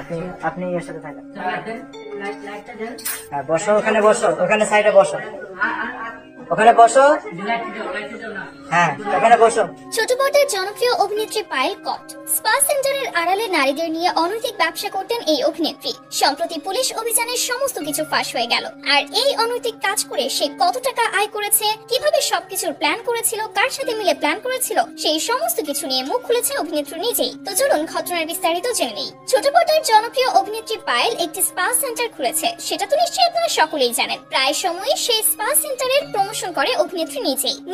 আপনি আপনি এর সাথে থাকেন। হ্যাঁ বসো, ওখানে বসো, ওখানে সাইডে বসো, ওখানে বসো, হ্যাঁ ওখানে বসো। ছোট পর্দার জনপ্রিয় অভিনেত্রী পায়েল কট স্পা সেন্টারের আড়ালে নারীদের নিয়ে অনৈতিক ব্যবসা করতেন এই অভিনেত্রী। সম্প্রতি পুলিশ অভিযানের সমস্ত কিছু ফাঁস হয়ে গেল। আর এই অনৈতিক কাজ করে সে কত টাকা আয় করেছে, কিভাবে সবকিছুর প্ল্যান করেছিল, কার সাথে মিলে প্ল্যান করেছিল, সেই সমস্ত কিছু নিয়ে মুখ খুলেছে অভিনেত্রী নিজেই। তো চলুন ঘটনার বিস্তারিত জেনে নেই। ছোট পর্দার জনপ্রিয় অভিনেত্রী পায়েল একটি স্পা সেন্টার খুলেছে, সেটা তো নিশ্চয়ই আপনারা সকলেই জানেন। প্রায় সময়ই সেই স্পা সেন্টারের প্রমোশন করে অভিনেত্রী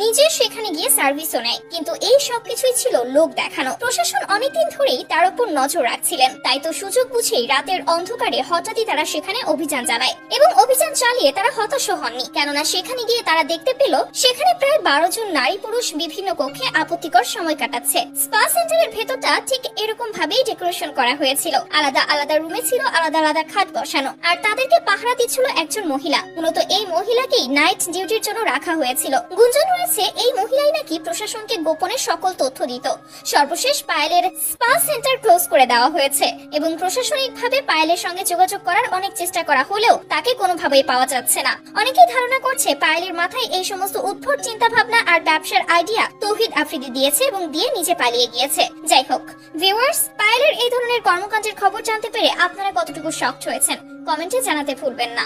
নিজে সেখানে গিয়ে সার্ভিসও নেয়। কিন্তু এই সবকিছুই ছিল লোক দেখানো। প্রশাসন অনেকদিন ধরেই তার উপর নজর রাখছিলেন, তাই তো সুযোগ বুঝেই রাতের অন্ধকারে হঠাৎই তারা সেখানে অভিযান চালায়। এবং অভিযান চালিয়ে তারা হতাশ হননি, কেননা সেখানে গিয়ে তারা দেখতে পেল সেখানে প্রায় 12 জন নারী পুরুষ বিভিন্ন কক্ষে আপত্তিকর সময় কাটাচ্ছে। স্পা সেন্টারের ভেতরটা ঠিক এরকম ভাবেই ডেকোরেশন করা হয়েছিল। আলাদা আলাদা রুমে ছিল আলাদা আলাদা খাট বসানো, আর তাদেরকে পাহারা দিচ্ছিল একজন মহিলা। মূলত এই মহিলাকেই নাইট ডিউটির জন্য রাখা হয়েছিল। গুঞ্জন রয়েছে এই মহিলাই নাকি প্রশাসনকে গোপনে সকল তথ্য দিত। সর্বশেষ পায়েলের স্পা সেন্টার ক্লোজ করে দেওয়া হয়েছে এবং প্রশাসনিকভাবে পায়েলের সঙ্গে যোগাযোগ করার অনেক চেষ্টা করা হলেও তাকে কোনোভাবেই পাওয়া যাচ্ছে না। অনেকেই ধারণা করছে পায়েলের মাথায় এই সমস্ত উদ্ভট চিন্তা ভাবনা আর ব্যবসার আইডিয়া তৌহিদ আফ্রিদি দিয়েছে এবং দিয়ে নিজে পালিয়ে গিয়েছে। যাই হোক ভিউয়ার্স, পায়েলের এই ধরনের কর্মকাণ্ডের খবর জানতে পেরে আপনারা কতটুকু শকড হয়েছেন কমেন্টে জানাতে ভুলবেন না।